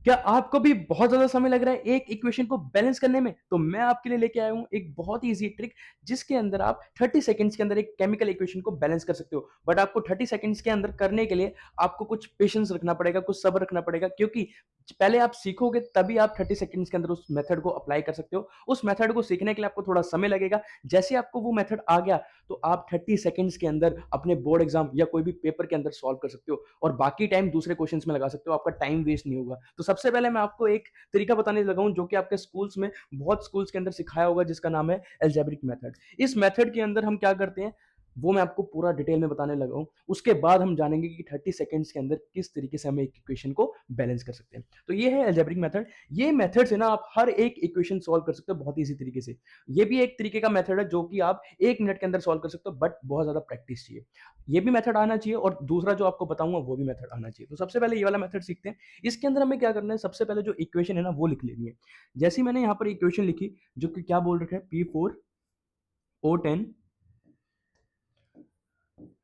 क्या आपको भी बहुत ज़्यादा समय लग रहा है एक इक्वेशन को बैलेंस करने में? तो मैं आपके लिए लेके आया हूँ एक बहुत ही ईज़ी ट्रिक जिसके अंदर आप 30 सेकंड्स के अंदर एक केमिकल इक्वेशन को बैलेंस कर सकते हो। बट आपको 30 सेकंड्स के अंदर करने के लिए आपको कुछ पेशेंस रखना पड़ेगा, कुछ सब्र रखना पड़ेगा क्योंकि पहले आप सीखोगे तभी आप 30 सेकंड्स के अंदर उस मेथड को अप्लाई कर सकते हो। उस मेथड को सीखने के लिए आपको थोड़ा समय लगेगा। जैसे ही आपको वो मेथड आ गया तो आप 30 सेकंड्स के अंदर अपने बोर्ड एग्जाम या कोई भी पेपर के अंदर सॉल्व कर सकते हो और बाकी टाइम दूसरे क्वेश्चंस में लगा सकते हो। आपका टाइम वेस्ट नहीं होगा। तो सबसे पहले मैं आपको एक तरीका बताने लगा हूं जो कि आपके स्कूल्स में बहुत स्कूल्स के अंदर सिखाया होगा जिसका नाम है एल्जेब्रिक मेथड। इस मेथड के अंदर हम क्या करते हैं वो मैं आपको पूरा डिटेल में बताने लगा हूं। उसके बाद हम जानेंगे कि 30 सेकंड्स के अंदर किस तरीके से हम एक इक्वेशन को बैलेंस कर सकते हैं। तो ये है एल्जेब्रिक मेथड। ये मेथड से ना आप हर एक इक्वेशन सॉल्व कर सकते हो बहुत इजी तरीके से। ये भी एक तरीके का मेथड है जो कि आप 1 मिनट के अंदर सॉल्व कर सकते हो बट बहुत ज्यादा प्रैक्टिस चाहिए। ये भी मेथड आना चाहिए और दूसरा जो आपको बताऊंगा वो भी मेथड आना चाहिए। तो सबसे पहले ये वाला मेथड सीखते हैं। इसके अंदर हमें क्या करना है, सबसे पहले जो इक्वेशन है ना वो लिख लेनी है। जैसे ही मैंने यहाँ पर इक्वेशन लिखी जो कि क्या बोल रखा है P4O10,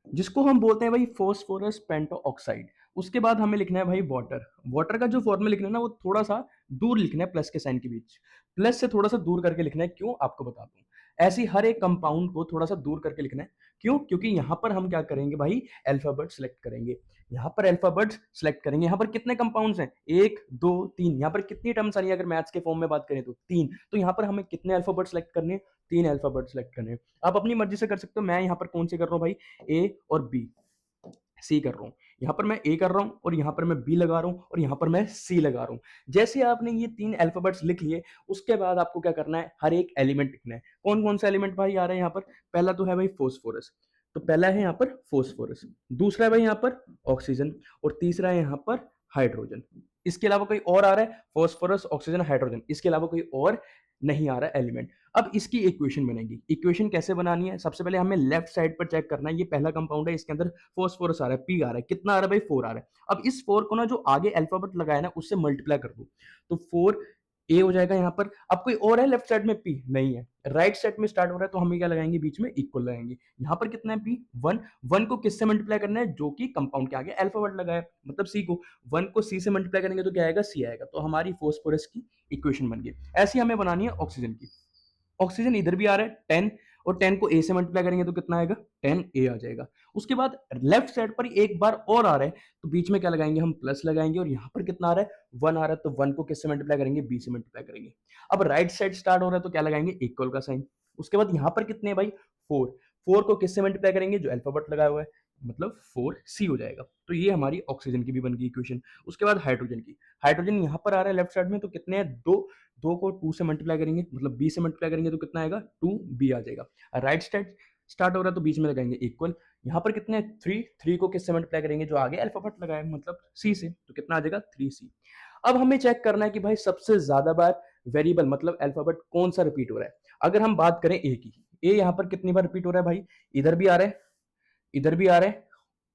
जिसको हम बोलते हैं भाई फॉस्फोरस पेंटो ऑक्साइड। उसके बाद हमें लिखना है भाई वाटर। वाटर का जो फॉर्मूला लिखना है ना वो थोड़ा सा दूर लिखना है प्लस के साइन के बीच। प्लस से थोड़ा सा दूर करके लिखना है, क्यों आपको बता दूं। ऐसे ही हर एक कंपाउंड को थोड़ा सा दूर करके लिखना है। क्यों? क्योंकि यहां पर हम क्या करेंगे भाई, अल्फाबेट सेलेक्ट करेंगे। यहां पर अल्फाबेट सेलेक्ट करेंगे। यहां पर कितने कंपाउंड्स हैं, 1 2 3। यहां पर कितनी टर्म्स आ रही है अगर मैथ्स के फॉर्म में बात करें तो 3। तो यहां पर हमें कितने अल्फाबेट सेलेक्ट करने हैं, 3 अल्फाबेट सेलेक्ट करने हैं। आप अपनी मर्जी से कर सकते हो। मैं यहां पर कौन से कर रहा हूं भाई, ए और बी, सी कर रहा हूं। यहां पर मैं ए कर रहा हूं और यहां पर मैं बी लगा रहा हूं और यहां पर मैं सी लगा रहा हूं। जैसे आपने ये 3 अल्फाबेट्स लिख लिए उसके बाद आपको क्या करना है, हर एक एलिमेंट लिखना है। कौन कौन सा एलिमेंट भाई आ रहा है यहाँ पर, पहला तो है भाई फोस्फोरस। तो पहला है यहाँ पर फोस्फोरस, दूसरा है भाई यहाँ पर ऑक्सीजन और तीसरा है यहाँ पर हाइड्रोजन। इसके अलावा कोई और आ रहा है, फोस्फोरस ऑक्सीजन हाइड्रोजन, इसके अलावा कोई और नहीं आ रहा है एलिमेंट। अब इसकी इक्वेशन बनेगी। इक्वेशन कैसे बनानी है, सबसे पहले हमें लेफ्ट साइड पर चेक करना है। ये पहला कंपाउंड है, इसके अंदर फोस्फोरस आ रहा है, पी आ रहा है, कितना आ रहा है भाई 4 आ रहा है। अब इस 4 को ना जो आगे अल्फाबेट लगाया ना उससे मल्टीप्लाई कर दो तो 4 ए हो जाएगा यहाँ पर। अब कोई और है लेफ्ट साइड में, पी नहीं है। राइट साइड में स्टार्ट हो रहा है तो हम क्या लगाएंगे, बीच में इक्वल लगाएंगे। यहाँ पर कितना है पी, 1। 1 को किससे मल्टीप्लाई करना है, जो कि कंपाउंड के आगे अल्फाबेट लगाया मतलब सी को। 1 को सी से मल्टीप्लाई करेंगे तो क्या आएगा, सी आएगा। तो हमारी फोस्फोरस की इक्वेशन बन गई। ऐसी हमें बनानी है ऑक्सीजन की। ऑक्सीजन इधर भी आ रहा है 10 और 10 को ए से मल्टीप्लाई करेंगे तो कितना आएगा, 10 ए आ जाएगा। उसके बाद लेफ्ट साइड पर एक बार और आ रहा है तो बीच में क्या लगाएंगे, हम प्लस लगाएंगे और यहां पर कितना आ रहा है, 1 आ रहा है तो 1 को किससे मल्टीप्लाई करेंगे, बी से मल्टीप्लाई करेंगे। अब राइट साइड स्टार्ट हो रहा है तो क्या लगाएंगे, इक्वल का साइन। उसके बाद यहां पर कितने भाई, 4। 4 को किससे मल्टीप्लाई करेंगे, जो अल्फाबेट लगाया हुआ है, मतलब 4 सी हो जाएगा। तो ये हमारी ऑक्सीजन की भी बन गई इक्वेशन। उसके बाद हाइड्रोजन की। हाइड्रोजन यहां पर आ रहा है लेफ्ट साइड में तो कितने हैं, 2। 2 को 2 से मल्टीप्लाई करेंगे मतलब बी से मल्टीप्लाई करेंगे तो कितना आएगा, 2 बी आ जाएगा। राइट साइड स्टार्ट हो रहा है तो बीच में लगाएंगे इक्वल। यहाँ पर कितने, 3। 3 को किससे मल्टीप्लाई करेंगे, जो आगे अल्फाबेट लगाया मतलब सी से, तो कितना आ जाएगा, 3 सी। अब हमें चेक करना है कि भाई सबसे ज्यादा बार वेरिएबल मतलब अल्फाबेट कौन सा रिपीट हो रहा है। अगर हम बात करें ए की, ए यहाँ पर कितनी बार रिपीट हो रहा है भाई, इधर भी आ रहा है, इधर भी आ रहा है,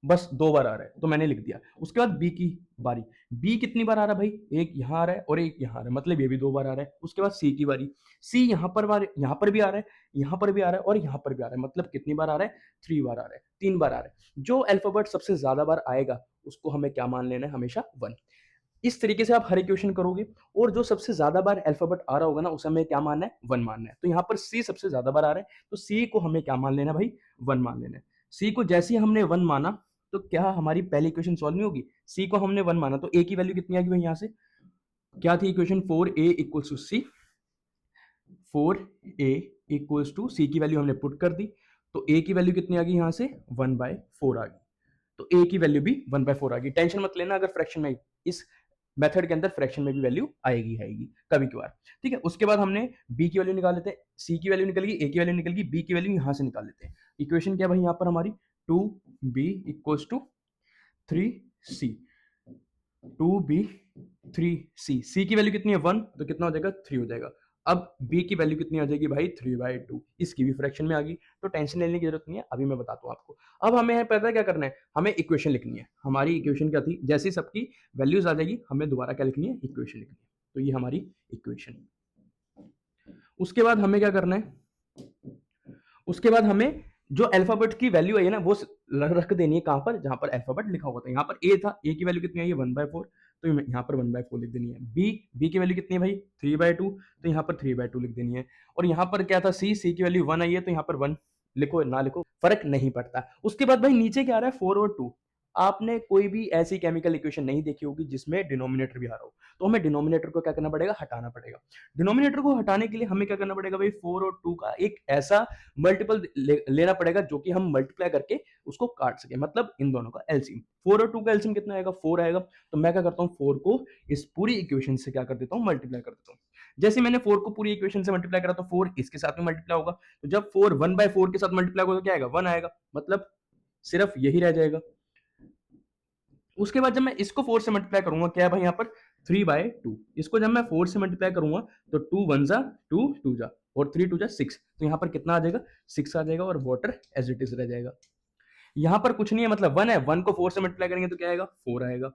बस 2 बार आ रहा है तो मैंने लिख दिया। उसके बाद बी की बारी। बी कितनी बार आ रहा है भाई, एक यहां आ रहा है और एक यहां आ रहा है, मतलब ये भी 2 बार आ रहा है। उसके बाद सी की बारी। सी यहां पर भी आ रहा है, यहां पर भी आ रहा है और यहां पर भी आ रहा है, मतलब कितनी बार आ रहा है, 3 बार आ रहा है, 3 बार आ रहा है। जो अल्फाबेट सबसे ज्यादा बार आएगा उसको हमें क्या मान लेना है, हमेशा 1। इस तरीके से आप हर इक्वेशन करोगे और जो सबसे ज्यादा बार अल्फाबेट आ रहा होगा ना उसे हमें क्या मानना है, 1 मानना है। तो यहाँ पर सी सबसे ज्यादा बार आ रहा है तो सी को हमें क्या मान लेना है भाई, 1 मान लेना है। सी को जैसे ही हमने 1 माना तो क्या हमारी पहली इक्वेशन सॉल्व नहीं होगी। सी को हमने 1 माना तो ए की वैल्यू कितनी आएगी भाई, यहाँ से क्या थी equation, 4a equals to C. 4a equals to C की वैल्यू हमने पुट कर दी तो ए की वैल्यू कितनी आ गई, यहाँ से 1/4 आ गई। तो ए की वैल्यू भी 1/4 आ गई। टेंशन मत लेना अगर फ्रैक्शन में, इस मेथड के अंदर फ्रैक्शन में भी वैल्यू आएगी आएगी कभी कभार। ठीक है, उसके बाद हमने बी की वैल्यू निकाल लेते हैं, सी की वैल्यू निकल गई, ए की वैल्यू निकल गई, बी की वैल्यू यहां से निकाल लेते हैं। इक्वेशन क्या भाई यहाँ पर हमारी, 2b equals to 3c। 2b 3c, सी की वैल्यू कितनी है 1 तो कितना हो जाएगा, 3 हो जाएगा। अब b की वैल्यू कितनी आ जाएगी भाई, 3/2। इसकी भी फ्रैक्शन में आ गई तो टेंशन लेने की जरूरत नहीं है, अभी मैं बताता हूँ आपको। अब हमें पता है क्या करना है, हमें इक्वेशन लिखनी है। हमारी इक्वेशन क्या थी, जैसी सबकी वैल्यूज आ जाएगी हमें दोबारा क्या लिखनी है, इक्वेशन लिखनी है। तो ये हमारी इक्वेशन। उसके बाद हमें क्या करना है, उसके बाद हमें जो अल्फाबेट की वैल्यू आई है ना वो रख देनी है, कहां पर, जहां पर अल्फाबेट लिखा हुआ था। यहाँ पर ए था, ए की वैल्यू कितनी आई है, 1/4। तो यहाँ पर 1/4 लिख देनी है। बी की वैल्यू कितनी है भाई 3/2, तो यहाँ पर 3/2 लिख देनी है। और यहाँ पर क्या था सी की वैल्यू 1 आई है, तो यहाँ पर 1 लिखो ना लिखो फर्क नहीं पड़ता। उसके बाद भाई नीचे क्या आ रहा है 4 और 2। आपने कोई भी ऐसी केमिकल इक्वेशन नहीं देखी होगी जिसमें डिनोमिनेटर भी आ रहा हो, तो हमें डिनोमिनेटर को क्या करना पड़ेगा, हटाना पड़ेगा। डिनोमिनेटर को हटाने के लिए हमें क्या करना पड़ेगा भाई 4 और 2 का एक ऐसा मल्टीपल लेना पड़ेगा जो कि हम मल्टीप्लाई करके उसको काट सके, मतलब इन दोनों का एलसीएम। 4 और 2 का एलसीएम कितना आएगा 4 आएगा। तो मैं क्या करता हूँ 4 को इस पूरी इक्वेशन से क्या कर देता हूँ मल्टीप्लाई कर देता हूँ। जैसे मैंने 4 को पूरी इक्वेशन से मल्टीप्लाई करा तो 4 इसके साथ में मल्टीप्लाई होगा, तो जब 4 1/4 के साथ मल्टीप्लाई होगा तो क्या आएगा 1 आएगा, मतलब सिर्फ यही रह जाएगा। उसके बाद जब मैं इसको 4 से मल्टीप्लाई करूंगा क्या है भाई यहाँ पर 3/2। इसको जब मैं 4 से मल्टीप्लाई करूंगा तो 2 1 जा 2 2 जा और 3 2 जा 6, तो यहाँ पर कितना आ जाएगा 6 आ जाएगा और वाटर एज इट इज रह जाएगा। यहाँ पर कुछ नहीं है, मतलब 1 है, 1 को 4 से मल्टीप्लाई करेंगे तो क्या आएगा 4 आएगा।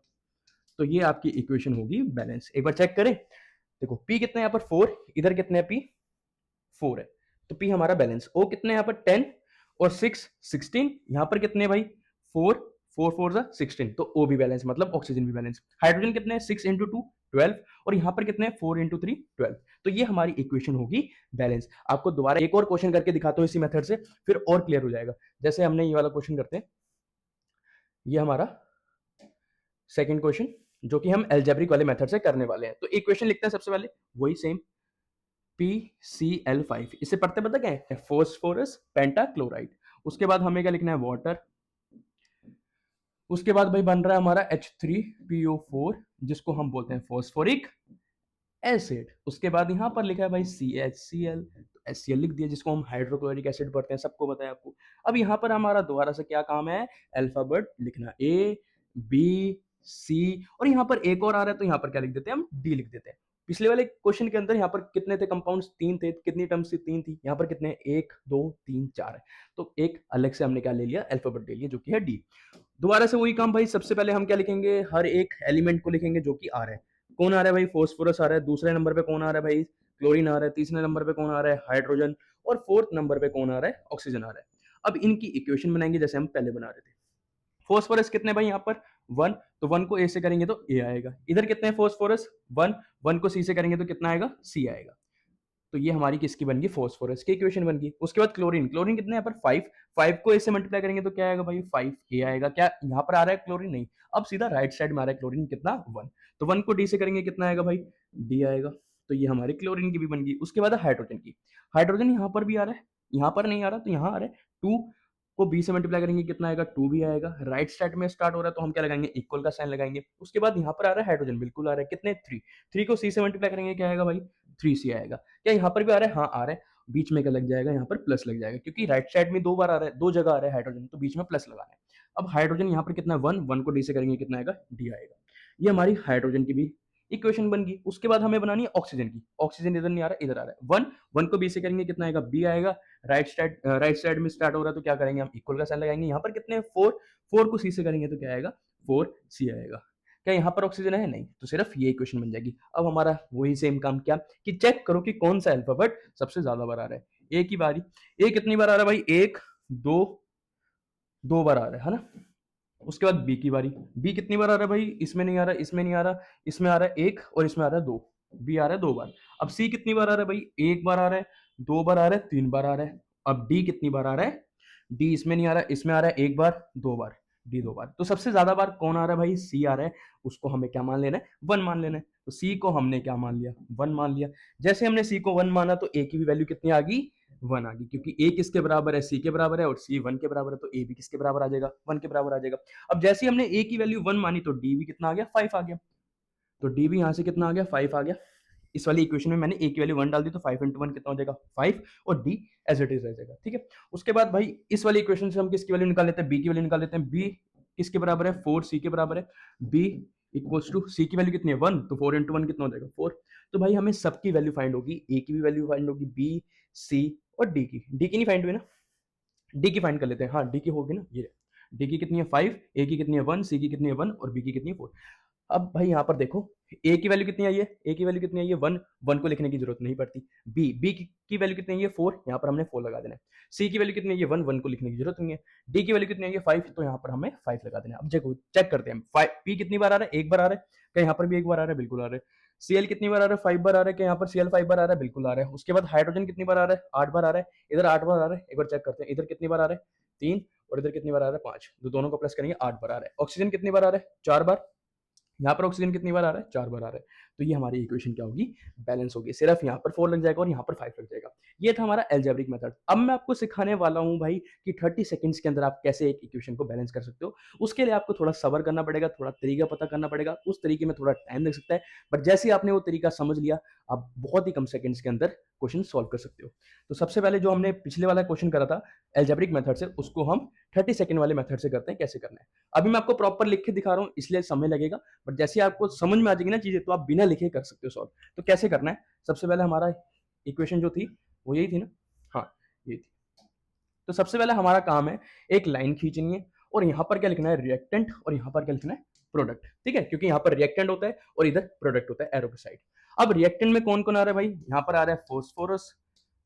तो ये आपकी इक्वेशन होगी बैलेंस। एक बार चेक करें, देखो पी कितना है यहाँ पर 4, इधर कितने है पी 4 है, तो पी हमारा बैलेंस। ओ कितने यहाँ पर 10 और 6 16, यहाँ पर कितने भाई 4 4 4 जा 16, तो ओ भी बैलेंस, मतलब ऑक्सीजन भी बैलेंस। हाइड्रोजन कितने हैं 6 इंटू 2 12, और यहाँ पर कितने हैं 4 इंटू 3 12। तो ये हमारी इक्वेशन होगी बैलेंस। आपको दोबारा एक और क्वेश्चन करके दिखाता हूँ इसी मेथड से, फिर और क्लियर हो जाएगा। जैसे हमने ये वाला क्वेश्चन करते हैं, ये हमारा सेकंड क्वेश्चन जो कि हम एल्जेब्रिक वाले मेथड से करने वाले हैं। तो इक्वेशन लिखते हैं सबसे पहले वही सेम PCl5, इससे पढ़ते पता क्या है फॉस्फोरस पेंटाक्लोराइड। उसके बाद हमें क्या लिखना है वाटर। उसके बाद भाई बन रहा है हमारा H3PO4 जिसको हम बोलते हैं फॉस्फोरिक एसिड। उसके बाद यहाँ पर लिखा है भाई CHCl, तो HCl लिख दिया जिसको हम हाइड्रोक्लोरिक एसिड पढ़ते हैं, सबको बताया आपको। अब यहाँ पर हमारा दोबारा से क्या काम है अल्फाबेट लिखना A B C, और यहाँ पर एक और आ रहा है तो यहाँ पर क्या लिख देते हैं हम D लिख देते हैं। पिछले वाले क्वेश्चन के अंदर यहाँ पर कितने थे कंपाउंड्स 3 थे, कितनी टर्म्स थी 3 थी, यहाँ पर कितने 1 2 3 4 है, तो एक अलग से हमने क्या ले लिया अल्फाबेट ले लिया जो कि है D। दोबारा से वही काम भाई, सबसे पहले हम क्या लिखेंगे हर एक एलिमेंट को लिखेंगे जो कि आ रहा है। कौन आ रहा है भाई फॉस्फोरस आ रहा है, दूसरे नंबर पे कौन आ रहा है भाई क्लोरीन आ रहा है, तीसरे नंबर पे कौन आ रहा है हाइड्रोजन, और फोर्थ नंबर पे कौन आ रहा है ऑक्सीजन आ रहा है। अब इनकी इक्वेशन बनाएंगे जैसे हम पहले बना रहे थे। फॉस्फोरस कितने भाई यहाँ पर 1, तो 1 को ए से करेंगे तो ए आएगा। इधर कितने हैं फॉस्फोरस 1, 1 को सी से करेंगे तो कितना आएगा सी आएगा। तो ये हमारी किसकी बन गई फॉस्फोरस की इक्वेशन बन गई। उसके बाद क्लोरीन, क्लोरीन कितने यहाँ पर 5, 5 को ए से मल्टीप्लाई करेंगे तो क्या आएगा भाई 5 ए आएगा। क्या यहाँ पर आ रहा है क्लोरीन नहीं, अब सीधा राइट साइड में आ रहा है क्लोरीन कितना 1, तो 1 को डी से करेंगे कितना आएगा भाई डी आएगा। तो ये हमारी क्लोरीन की भी बन गई। उसके बाद हाइड्रोजन की, हाइड्रोजन यहाँ पर भी आ रहा है, यहाँ पर नहीं आ रहा तो यहाँ आ रहा है 2 को बी से मल्टीप्लाई करेंगे कितना आएगा 2 भी आएगा। राइट साइड में स्टार्ट हो रहा है तो हम क्या लगाएंगे इक्वल का साइन लगाएंगे। उसके बाद यहाँ पर आ रहा है हाइड्रोजन बिल्कुल आ रहा है कितने 3, 3 को सी से मल्टीप्लाई करेंगे क्या आएगा भाई 3C आएगा। क्या यहाँ पर भी आ रहा है, हाँ आ रहा है, बीच में क्या लग जाएगा यहाँ पर प्लस लग जाएगा क्योंकि राइट साइड में 2 बार आ रहा है, 2 जगह आ रहा है हाइड्रोजन, तो बीच में प्लस लगाना है। अब हाइड्रोजन यहाँ पर कितना 1, 1 को डी से करेंगे कितना आएगा डी आएगा। ये हमारी हाइड्रोजन की भी इक्वेशन बन गई। उसके बाद हमें बनानी है ऑक्सीजन की, ऑक्सीजन इधर नहीं आ रहा इधर आ रहा है 1, 1 को बी से करेंगे कितना आएगा बी आएगा। राइट साइड में स्टार्ट हो रहा है तो क्या करेंगे हम इक्वल का साइन लगाएंगे। यहाँ पर कितने 4, 4 को सी से करेंगे तो क्या आएगा 4C आएगा। क्या यहाँ पर ऑक्सीजन है नहीं, तो सिर्फ ये इक्वेशन बन जाएगी। अब हमारा वही सेम काम क्या कि चेक करो कि कौन सा अल्फाबेट सबसे ज्यादा बार आ रहा है। ए की बारी, ए कितनी बार आ रहा है भाई 1 2 2 बार आ रहा है ना। उसके बाद बी की बारी, बी कितनी बार आ रहा है भाई इसमें नहीं आ रहा, इसमें नहीं आ रहा, इसमें आ रहा है 1 और इसमें आ रहा है 2, बी आ रहा है 2 बार। अब सी कितनी बार आ रहा है भाई 1 बार आ रहा है, 2 बार आ रहा है, 3 बार आ रहा है। अब डी कितनी बार आ रहा है, डी इसमें नहीं आ रहा, इसमें आ रहा है 1 बार 2 बार, डी 2 बार। तो सबसे ज्यादा बार कौन आ रहा है भाई सी आ रहा है, उसको हमें क्या मान लेना है 1 मान लेना है। तो सी को हमने क्या मान लिया 1 मान लिया। जैसे हमने सी को 1 माना तो ए की भी वैल्यू कितनी आ गई 1 आ गई, क्योंकि ए किसके बराबर है सी के बराबर है और सी 1 के बराबर है, तो ए भी किसके बराबर आ जाएगा 1 के बराबर आ जाएगा। अब जैसे ही हमने ए की वैल्यू 1 मानी तो डी भी कितना आ गया 5 आ गया, तो डी भी यहाँ से कितना आ गया 5 आ गया। इस वाली इक्वेशन में मैंने ए की वैल्यू 1 डाल दी तो 5 इंटू 1 कितना हो जाएगा 5, और डी एज इट इज रह जाएगा। ठीक है, उसके बाद भाई इस वाली इक्वेशन से हम किसकी वैल्यू निकाल लेते हैं बी की वैल्यू निकाल लेते हैं। बी किसके बराबर है 4 सी के बराबर है। बी इक्वल्स टू सी की वैल्यू कितनी है 1, तो 4 इंटू 1 कितना हो जाएगा 4। तो भाई हमें सबकी वैल्यू फाइंड होगी, ए की भी वैल्यू फाइंड होगी, बी सी और डी की नहीं फाइंड हुई ना, डी की फाइंड कर लेते हैं। हाँ डी की होगी ना, ये डी की कितनी है 5, ए की कितनी है 1, सी की कितनी है 1 और बी की कितनी है 4। अब भाई यहाँ पर देखो ए की वैल्यू कितनी आई है, ए की वैल्यू कितनी आई है 1, 1 को लिखने की जरूरत नहीं पड़ती। बी की वैल्यू कितनी है 4, यहाँ पर हमने 4 लगा देना है। सी की वैल्यू कितनी है 1, 1 को लिखने की जरूरत नहीं है। डी की वैल्यू कितनी है 5, तो यहाँ पर हमें 5 लगा देना है। अब चेक करते हैं पी कितनी बार आ रहा है 1 बार आ रहा है, क्या यहाँ पर भी एक बार आ रहा है? बिल्कुल आ रहा है। Cl कितनी बार आ रहा है? 5 बार आ रहा है। क्या यहाँ पर Cl 5 बार आ रहा है? बिल्कुल आ रहा है। उसके बाद हाइड्रोजन कितनी बार आ रहा है? 8 बार आ रहा है। इधर 8 बार आ रहा है। एक बार चेक करते हैं, इधर कितनी बार आ रहा है? 3, और इधर कितनी बार आ रहा है? 5। तो दोनों को प्लस करेंगे, 8 बार आ रहा है। ऑक्सीजन कितनी बार आ रहा है? 4 बार। यहाँ पर ऑक्सीजन कितनी बार आ रहा है? 4 बार आ रहा है। तो ये हमारी इक्वेशन क्या होगी? बैलेंस होगी। सिर्फ यहाँ पर 4 लग जाएगा और यहाँ पर 5 लग जाएगा। ये था हमारा अलजेब्रिक मेथड। अब मैं आपको सिखाने वाला हूँ भाई कि 30 सेकंड्स के अंदर आप कैसे एक इक्वेशन को बैलेंस कर सकते हो। उसके लिए आपको थोड़ा सब्र करना पड़ेगा, थोड़ा तरीका पता करना पड़ेगा। उस तरीके में थोड़ा टाइम लग सकता है, बट जैसे ही आपने वो तरीका समझ लिया, आप बहुत ही कम सेकंड्स के अंदर क्वेश्चन सॉल्व कर सकते हो। तो सबसे पहले जो हमने पिछले वाला क्वेश्चन करा था अलजेब्रिक मेथड से, उसको हम 30 सेकंड वाले मेथड से करते हैं। कैसे करना है अभी मैं आपको प्रॉपर लिख के दिखा रहा हूँ, इसलिए समय लगेगा, बट जैसे आपको समझ में आ जाएगी ना चीजें, तो आप बिना लिखे कर सकते हो सॉल्व। तो कैसे करना है? सबसे पहले हमारा इक्वेशन जो थी वो यही थी ना? हाँ, ये थी। तो सबसे पहले हमारा काम है एक लाइन खींचनी है, और यहाँ पर क्या लिखना है? रिएक्टेंट, और यहाँ पर क्या लिखना है? प्रोडक्ट। ठीक है, क्योंकि यहाँ पर रिएक्टेंट होता है और इधर प्रोडक्ट होता है एरो के साइड। अब रिएक्टेंट में कौन कौन आ रहा है भाई? यहाँ पर आ रहा है फॉस्फोरस,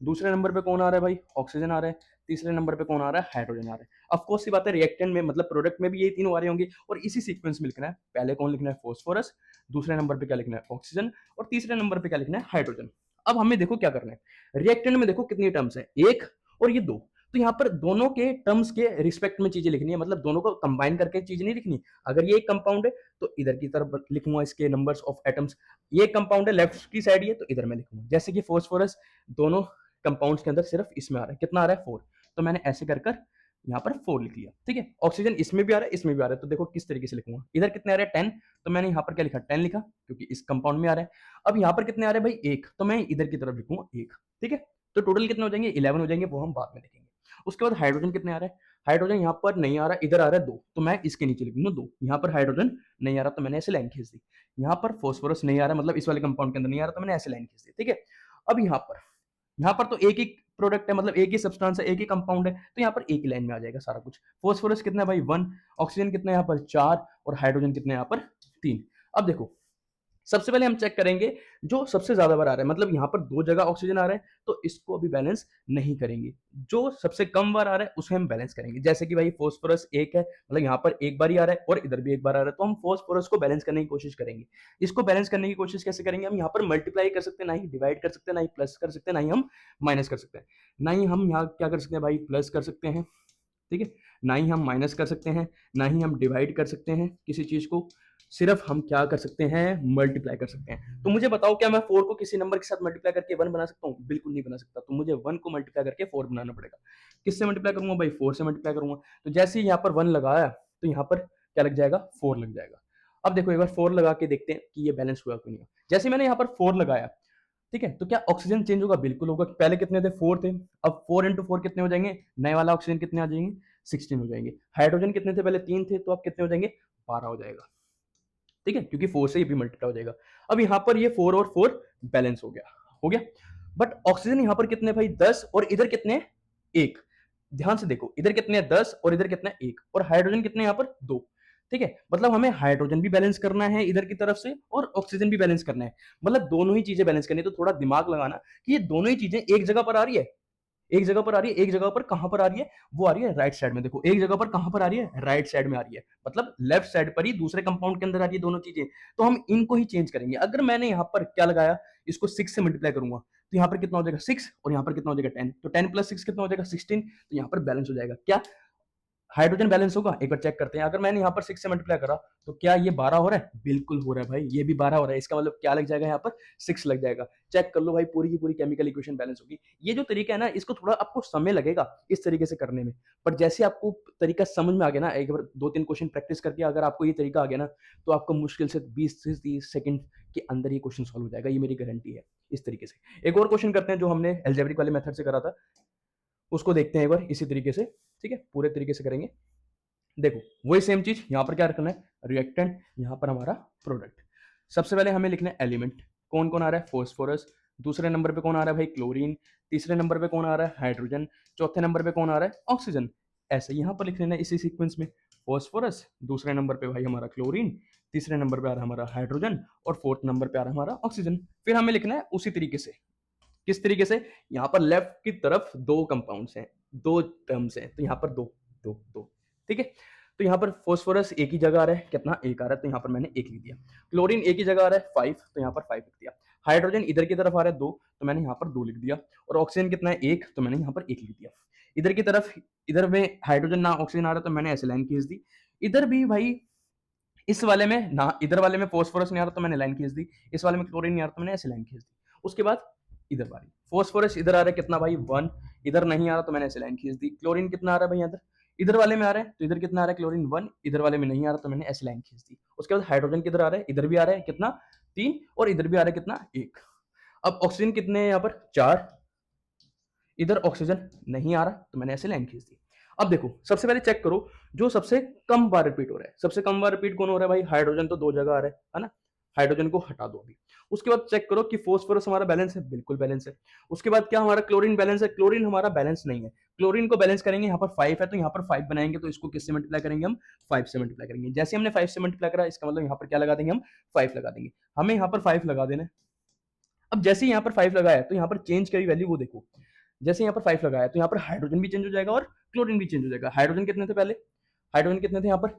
दूसरे नंबर पे कौन आ रहा है भाई? ऑक्सीजन आ रहा है, तीसरे नंबर पे कौन आ रहा है? हाइड्रोजन आ रहा है। ऑफ कोर्स सी बात है, रिएक्टेंट में मतलब प्रोडक्ट में भी ये तीनों आ रहे होंगे, और इसी सीक्वेंस में लिखना है। पहले कौन लिखना है? फॉस्फोरस, दूसरे नंबर पे क्या लिखना है? ऑक्सीजन, और तीसरे नंबर पे क्या लिखना है? हाइड्रोजन। अब हमें देखो क्या करना है। रिएक्टेंट में देखो कितनी टर्म्स है, एक और ये दो। तो यहाँ पर दोनों के टर्म्स के रिस्पेक्ट में चीजें लिखनी है, मतलब दोनों को कंबाइन करके चीज नहीं लिखनी। अगर ये एक कंपाउंड है तो इधर की तरफ लिखूंगा इसके नंबर्स ऑफ एटम्स। ये कंपाउंड है लेफ्ट की साइड, ये तो इधर मैं लिखूंगा। जैसे कि फॉस्फोरस दोनों कंपाउंड्स के अंदर सिर्फ इसमें आ रहा है, कितना आ रहा है? 4। तो मैंने ऐसे कर कर यहाँ पर 4 लिख लिया। ठीक है, ऑक्सीजन इसमें भी आ रहा है, इसमें भी आ रहा है। तो देखो किस तरीके से लिखूंगा। इधर कितने आ रहे हैं? 10। तो मैंने यहाँ पर क्या लिखा? 10 लिखा, क्योंकि इस कंपाउंड में आ रहा है। अब यहाँ पर कितने आ रहे हैं भाई? 1। तो मैं इधर की तरफ लिखूंगा 1। ठीक है, तो टोटल कितने हो जाएंगे? 11 हो जाएंगे, वो हम बाद में देखेंगे। उसके बाद हाइड्रोजन कितने आ रहे हैं? हाइड्रोजन यहाँ पर नहीं आ रहा, इधर आ रहा है 2। तो मैं इसके नीचे लिखूंगा 2। यहाँ पर हाइड्रोजन नहीं आ रहा, तो मैंने ऐसे लाइन खींच दी। यहाँ पर फॉस्फोरस नहीं आ रहा, मतलब इस वाले कंपाउंड के अंदर नहीं आ रहा, तो मैंने ऐसे लाइन खींच दी। ठीक है, अब यहाँ पर तो एक ही प्रोडक्ट है, मतलब एक ही सब्सटेंस है, एक ही कंपाउंड है, तो यहाँ पर एक ही लाइन में आ जाएगा सारा कुछ। फॉस्फोरस कितना है भाई? 1। ऑक्सीजन कितना है यहाँ पर? 4। और हाइड्रोजन कितना है यहाँ पर? 3। अब देखो, सबसे पहले हम चेक करेंगे जो सबसे ज्यादा बार आ रहा है, मतलब यहाँ पर 2 जगह ऑक्सीजन आ रहा है, तो इसको अभी बैलेंस नहीं करेंगे। जो सबसे कम बार आ रहा है उसे हम बैलेंस करेंगे। जैसे कि भाई फॉस्फोरस 1 है, मतलब यहाँ पर एक बार ही आ रहा है और इधर भी एक बार आ रहा है, तो हम फॉस्फोरस को बैलेंस करने की कोशिश करेंगे। इसको बैलेंस करने की कोशिश कैसे करेंगे? हम यहाँ पर मल्टीप्लाई कर सकते हैं, ना ही डिवाइड कर सकते हैं, ना ही प्लस कर सकते हैं, ना ही हम माइनस कर सकते हैं। ना ही हम यहाँ क्या कर सकते हैं भाई? प्लस कर सकते हैं। ठीक है, ना ही हम माइनस कर सकते हैं, ना ही हम डिवाइड कर सकते हैं किसी चीज को। सिर्फ हम क्या कर सकते हैं? मल्टीप्लाई कर सकते हैं। तो मुझे बताओ, क्या मैं 4 को किसी नंबर के साथ मल्टीप्लाई करके 1 बना सकता हूँ? बिल्कुल नहीं बना सकता। तो मुझे 1 को मल्टीप्लाई करके 4 बनाना पड़ेगा। किससे मल्टीप्लाई करूंगा भाई? 4 से मल्टीप्लाई करूंगा। तो जैसे ही यहाँ पर 1 लगाया, तो यहाँ पर क्या लग जाएगा? 4 लग जाएगा। अब देखो एक बार 4 लगा के देखते हैं कि ये बैलेंस हुआ कि नहीं हुआ। जैसे मैंने यहाँ पर 4 लगाया, ठीक है, तो क्या ऑक्सीजन चेंज होगा? बिल्कुल होगा। पहले कितने थे? 4 थे। अब 4 इंटू 4 कितने हो जाएंगे? नए वाला ऑक्सीजन कितने आ जाएंगे? 16 हो जाएंगे। हाइड्रोजन कितने थे? पहले 3 थे, तो अब कितने हो जाएंगे? 12 हो जाएगा। ठीक है, क्योंकि 4 से ये भी मल्टीप्लाई हो जाएगा। अब यहाँ पर ये 4 और 4 बैलेंस हो गया, हो गया। बट ऑक्सीजन यहाँ पर कितने भाई? 10, और इधर कितने? 1। ध्यान से देखो, इधर कितने हैं? 10, और इधर कितने? 1। और हाइड्रोजन कितने यहाँ पर? 2। ठीक है, मतलब हमें हाइड्रोजन भी बैलेंस करना है इधर की तरफ से, और ऑक्सीजन भी बैलेंस करना है। मतलब दोनों ही चीजें बैलेंस करनी है। तो थोड़ा दिमाग लगाना कि ये दोनों ही चीजें एक जगह पर आ रही है, एक जगह पर आ रही है, एक जगह पर कहां पर आ रही है? वो आ रही है राइट साइड में। देखो एक जगह पर कहां पर आ रही है? राइट साइड में आ रही है, मतलब लेफ्ट साइड पर ही दूसरे कंपाउंड के अंदर आ रही है दोनों चीजें। तो हम इनको ही चेंज करेंगे। अगर मैंने यहाँ पर क्या लगाया, इसको 6 से मल्टीप्लाई करूंगा, तो यहाँ पर कितना हो जाएगा? 6, और यहाँ पर कितना हो जाएगा? 10। तो 10 प्लस 6 कितना हो जाएगा? 16। तो यहाँ पर बैलेंस हो जाएगा। क्या हाइड्रोजन बैलेंस होगा? एक बार चेक करते हैं। अगर मैंने यहाँ पर 6 से मल्टीप्लाई करा, तो क्या ये 12 हो रहा है? बिल्कुल हो रहा है भाई, ये भी 12 हो रहा है। इसका मतलब क्या लग जाएगा? यहाँ पर 6 लग जाएगा। चेक कर लो भाई, पूरी की पूरी केमिकल इक्वेशन बैलेंस होगी। ये जो तरीका है ना, इसको थोड़ा आपको समय लगेगा इस तरीके से करने में, पर जैसे आपको तरीका समझ में आ गया ना, एक बार 2-3 क्वेश्चन प्रैक्टिस करके अगर आपको ये तरीका आ गया ना, तो आपको मुश्किल से 20 से 30 सेकंड के अंदर ये क्वेश्चन सॉल्व हो जाएगा। ये मेरी गारंटी है। इस तरीके से एक और क्वेश्चन करते हैं जो हमने अलजेब्रिक वाले मेथड से करा था, उसको देखते हैं एक बार इसी तरीके से। ठीक है, पूरे तरीके से करेंगे। देखो वही सेम चीज यहाँ पर क्या रखना है? रिएक्टेंट, यहाँ पर हमारा प्रोडक्ट। सबसे पहले हमें लिखना है एलिमेंट। कौन कौन आ रहा है? फॉस्फोरस। दूसरे नंबर पे कौन आ रहा है भाई? क्लोरीन। तीसरे नंबर पे कौन आ रहा है? हाइड्रोजन। चौथे नंबर पे कौन आ रहा है? ऑक्सीजन। ऐसे यहाँ पर लिख लेना है इसी सीक्वेंस में। फॉस्फोरस, दूसरे नंबर पे भाई हमारा क्लोरीन, तीसरे नंबर पे आ रहा है हमारा हाइड्रोजन, और फोर्थ नंबर पे आ रहा है हमारा ऑक्सीजन। फिर हमें लिखना है उसी तरीके से। किस तरीके से? यहाँ पर लेफ्ट की तरफ 2 कंपाउंड्स हैं, 2 टर्म्स हैं, तो यहाँ पर 2 2 2। ठीक है, तो यहाँ पर फॉस्फोरस एक ही जगह आ रहा है, कितना? एक आ रहा है, तो यहाँ पर मैंने एक लिख दिया। क्लोरीन एक ही जगह आ रहा है 5, तो यहाँ पर 5 लिख दिया। हाइड्रोजन इधर की तरफ आ रहा है 2, तो मैंने यहाँ पर 2 लिख दिया। और ऑक्सीजन कितना है? 1, तो मैंने यहाँ पर 1 लिख दिया। इधर की तरफ, इधर में हाइड्रोजन ना ऑक्सीजन आ रहा है, तो मैंने ऐसे लाइन खींच दी। इधर भी भाई इस वाले में ना, इधर वाले में फास्फोरस नहीं आ रहा, तो मैंने लाइन खींच दी। इस वाले में क्लोरीन नहीं आ रहा, तो मैंने ऐसे लाइन खींच दी। उसके बाद इधर वाली फास्फोरस इधर आ रहा है कितना भाई? 1, इधर नहीं आ रहा, तो मैंने ऐसे लाइन खींच दी। क्लोरीन कितना आ रहा है भाई? इधर, इधर वाले में आ रहा है, तो इधर कितना आ रहा है? क्लोरीन 1, इधर वाले में नहीं आ रहा, तो मैंने ऐसे लाइन खींच दी। उसके बाद हाइड्रोजन किधर आ रहा है? इधर भी आ रहा है, कितना? 3, और इधर भी आ रहा है कितना? 1। अब ऑक्सीजन कितने हैं यहाँ पर? 4, इधर ऑक्सीजन नहीं आ रहा, तो मैंने ऐसे लाइन खींच दी। अब देखो, सबसे पहले चेक करो जो सबसे कम बार रिपीट हो रहा है। सबसे कम बार रिपीट कौन हो रहा है भाई? हाइड्रोजन, तो 2 जगह आ रहा है ना? हाइड्रोजन को हटा दो अभी। उसके बाद चेक करो कि फास्फोरस हमारा बैलेंस है, बिल्कुल बैलेंस है। उसके बाद क्या हमारा क्लोरीन बैलेंस है? क्लोरीन हमारा बैलेंस नहीं है। क्लोरीन को बैलेंस करेंगे, यहाँ पर 5 है, तो यहाँ पर 5 बनाएंगे, तो इसको किससे मल्टीप्लाई करेंगे हम? 5 से मल्टीप्लाई करेंगे। जैसे हमने 5 से मल्टीप्लाई करा, इसका मतलब यहाँ पर क्या लगा देंगे हम? 5 लगा देंगे। हमें यहाँ पर 5 लगा देना है। अब जैसे ही यहाँ पर 5 लगाया, तो यहाँ पर चेंज करी वैल्यू वो देखो। जैसे यहाँ पर 5 लगाया, तो यहाँ पर हाइड्रोजन भी चेंज हो जाएगा और क्लोरीन भी चेंज हो जाएगा। हाइड्रोजन कितने थे पहले? हाइड्रोजन कितने थे यहाँ पर?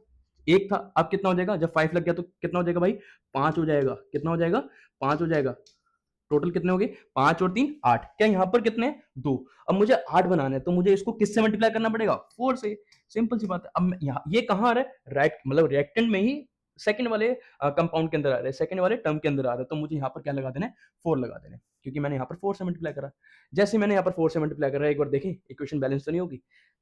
1 था। अब कितना हो जाएगा? जब 5 लग गया तो कितना हो जाएगा भाई? 5 हो जाएगा। कितना हो जाएगा? 5 हो जाएगा। टोटल कितने हो गए? 5 और 3 8। क्या यहाँ पर कितने हैं? 2। अब मुझे 8 बनाना है, तो मुझे इसको किससे मल्टीप्लाई करना पड़ेगा? 4 से। सिंपल सी बात है। अब यहाँ ये कहाँ आ रहा है? राइट, मतलब रिएक्टेंट में ही सेकंड वाले कंपाउंड के अंदर आ रहा है, सेकंड वाले टर्म के अंदर आ रहा है, तो मुझे यहाँ पर क्या लगा देना है? 4 लगा देना है, क्योंकि मैंने यहाँ पर 4 से मल्टीप्लाई करा। जैसे मैंने यहाँ पर 4 से मल्टीप्लाई करा, एक बार देखें इक्वेशन बैलेंस तो नहीं होगी।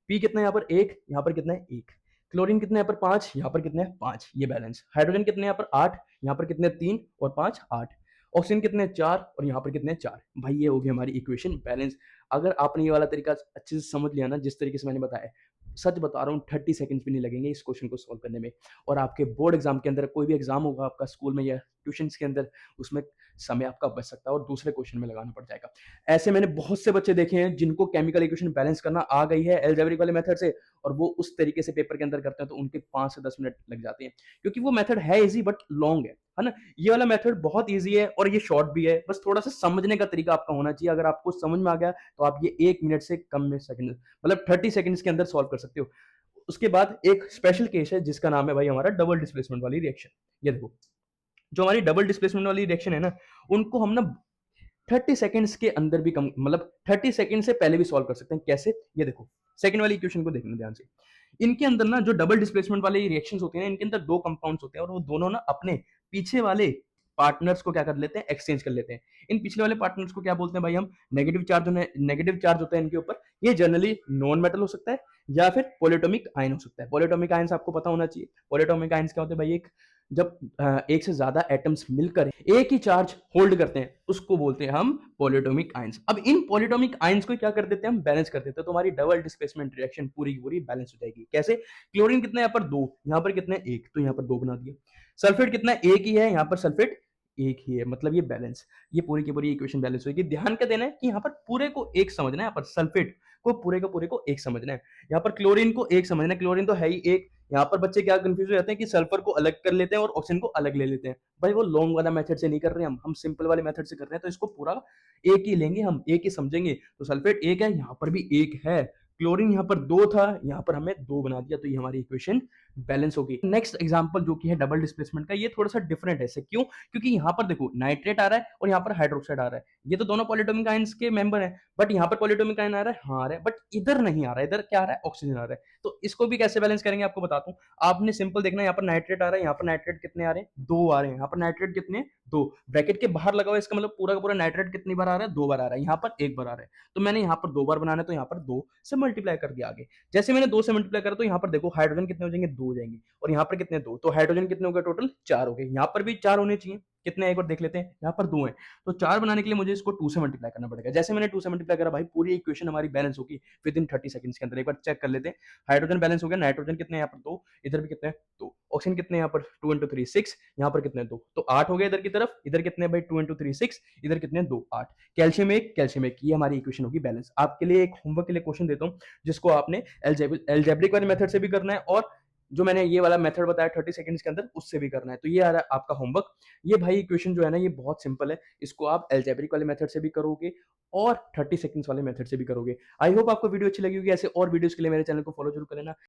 पी कितना है यहाँ पर? 1, यहाँ पर कितना है? 1। क्लोरीन कितने यहाँ पर? 5, यहाँ पर कितने हैं? 5, ये बैलेंस। हाइड्रोजन कितने यहाँ पर? 8, यहाँ पर कितने? 3 और 5 8। ऑक्सीजन कितने? 4, और यहाँ पर कितने? 4। भाई ये हो गई हमारी इक्वेशन बैलेंस। अगर आपने ये वाला तरीका अच्छे से समझ लिया ना, जिस तरीके से मैंने बताया, सच बता रहा हूँ 30 सेकंड्स भी नहीं लगेंगे इस क्वेश्चन को सॉल्व करने में। और आपके बोर्ड एग्जाम के अंदर, कोई भी एग्जाम होगा आपका स्कूल में या ट्यूशंस के अंदर, उसमें समय आपका बच सकता है और दूसरे क्वेश्चन में लगाना पड़ जाएगा। ऐसे मैंने बहुत से बच्चे देखे हैं जिनको केमिकल इक्वेशन बैलेंस करना आ गई है अलजेब्रिक वाले मेथड से, और वो उस तरीके से पेपर के अंदर करते हैं, तो उनके 5 से 10 मिनट लग जाते हैं, क्योंकि वो मेथड है इजी बट लॉन्ग है ना? ये वाला मेथड बहुत ईजी है और ये शॉर्ट भी है, बस थोड़ा सा समझने का तरीका आपका होना चाहिए। अगर आपको समझ में आ गया, तो आप ये 1 मिनट से कम में सेकंड, मतलब 30 सेकंड्स के अंदर सॉल्व कर सकते हो। उसके बाद एक स्पेशल केस है जिसका नाम है भाई हमारा डबल डिस्प्लेसमेंट वाली रिएक्शन। ये देखो, जो हमारी डबल डिस्प्लेसमेंट वाली रिएक्शन है ना, उनको हम ना 30 सेकंड्स के अंदर भी कम, मतलब 30 सेकंड से पहले भी सॉल्व कर सकते हैं। कैसे? ये देखो, सेकंड वाली इक्वेशन को देखना ध्यान से। इनके अंदर ना जो डबल डिस्प्लेसमेंट वाली रिएक्शंस होती हैं ना, इनके अंदर 2 कंपाउंड्स होते हैं, और वो दोनों ना अपने पीछे वाले पार्टनर्स को क्या कर लेते हैं? एक्सचेंज कर लेते हैं। इन पिछले वाले पार्टनर्स को क्या बोलते हैं भाई हम? Negative charge. नेगेटिव चार्ज होता है इनके ऊपर। ये जनरली नॉन मेटल हो सकता है या फिर पॉलीएटॉमिक आयन हो सकता है। पॉलीएटॉमिक आयंस आपको पता होना चाहिए। पॉलीएटॉमिक आयंस क्या होते हैं भाई? एक, जब एक से ज्यादा एटम्स मिलकर एक ही चार्ज होल्ड करते हैं, उसको बोलते हैं हम पॉलीएटॉमिक आयंस। अब इन पॉलीएटॉमिक आयंस को क्या कर देते हैं हम? बैलेंस कर देते हैं, तो हमारी डबल डिस्प्लेसमेंट रिएक्शन पूरी की पूरी बैलेंस हो जाएगी। कैसे? क्लोरीन कितना है यहाँ पर? 2, यहाँ पर कितने? 1, तो यहाँ पर 2 बना दिया। सल्फेट कितना है? 1 ही है, यहाँ पर सल्फेट 1 ही है, मतलब ये बैलेंस। ये पूरी की पूरी इक्वेशन बैलेंस होगी। ध्यान क्या देना है कि यहाँ पर पूरे को एक समझना है, यहाँ पर सल्फेट को पूरे को एक समझना है, यहाँ पर क्लोरीन को एक समझना है। क्लोरीन तो है ही एक। यहाँ पर बच्चे क्या कंफ्यूज हो जाते हैं कि सल्फर को अलग कर लेते हैं और ऑक्सीजन को अलग ले लेते हैं। भाई वो लॉन्ग वाला मेथड से नहीं कर रहे हैं, हम सिंपल वाले मेथड से कर रहे हैं, तो इसको पूरा एक ही लेंगे, हम एक ही समझेंगे। तो सल्फेट 1 है, यहाँ पर भी 1 है। क्लोरीन यहाँ पर 2 था, यहाँ पर हमें 2 बना दिया, तो ये हमारी इक्वेशन बैलेंस होगी। नेक्स्ट एग्जांपल जो कि है डबल डिस्प्लेसमेंट का, ये थोड़ा सा डिफरेंट है। क्यों? क्योंकि यहाँ पर देखो नाइट्रेट आ रहा है और यहाँ पर हाइड्रोक्साइड आ रहा है। ये तो दोनों पॉलीएटॉमिक आयंस के मेंबर हैं, बट यहाँ पर पॉलीएटॉमिक आयन आ रहा है, हाँ आ रहा है, बट इधर नहीं आ रहा है। इधर क्या आ रहा है? ऑक्सीजन आ रहा है। तो इसको भी कैसे बैलेंस करेंगे आपको बताता हूँ। आपने सिंपल देखना है, यहाँ पर नाइट्रेट आ रहा है, यहाँ पर नाइट्रेट कितने आ रहे हैं? 2 आ रहे हैं। यहाँ पर नाइट्रेट कितने? 2। ब्रैकेट के बाहर लगाओ, इसका मतलब पूरा का पूरा नाइट्रेट कितनी बार आ रहा है? 2 बार आ रहा है। यहाँ पर 1 बार आ रहा है, तो मैंने यहाँ पर 2 बार बनाना है, तो यहाँ पर 2 से मल्टीप्लाई कर दिया आगे। जैसे मैंने 2 से मल्टीप्लाई करा, तो यहाँ पर देखो हाइड्रोजन कितने हो जाएंगे? 2 हो जाएंगे, और यहाँ पर कितने? 2। तो हाइड्रोजन कितने हो गए? टोटल 4 हो गए। यहाँ पर भी 4 होने चाहिए। कितने? एक बार देख लेते हैं। यहाँ पर 2 है, तो 4 बनाने के लिए मुझे इसको 2 से मल्टीप्लाई करना पड़ेगा। जैसे मैंने 2 से मल्टीप्लाई करा भाई, पूरी इक्वेशन हमारी बैलेंस होगी विद इन 30 सेकंड्स के अंदर। एक बार चेक कर लेते हैं। हाइड्रोजन बैलेंस हो गया। नाइट्रोजन कितने? यहाँ पर 2, इधर भी कितने? 2। ऑक्सीजन कितने? यहाँ पर 2 इंटू 3 6, यहाँ पर कितने? 2, तो 8 हो गए इधर की तरफ। इधर कितने भाई? 2 इंटू 3 6, इधर कितने? 2 8। कैल्शियम 1, कैल्शियम 1, ये हमारी इक्वेशन होगी बैलेंस। आपके लिए एक होमवर्क के लिए क्वेश्चन देता हूँ, जिसको आपने एल्जेब्रिक वाले मेथड से भी करना है, और जो मैंने ये वाला मेथड बताया 30 सेकंड्स के अंदर, उससे भी करना है। तो ये आ रहा है आपका होमवर्क। ये भाई इक्वेशन जो है ना, ये बहुत सिंपल है। इसको आप एल्जेब्रिक वाले मेथड से भी करोगे और 30 सेकंड्स वाले मेथड से भी करोगे। आई होप आपको वीडियो अच्छी लगी होगी। ऐसे और वीडियोस के लिए मेरे चैनल को फॉलो जरूर कर लेना।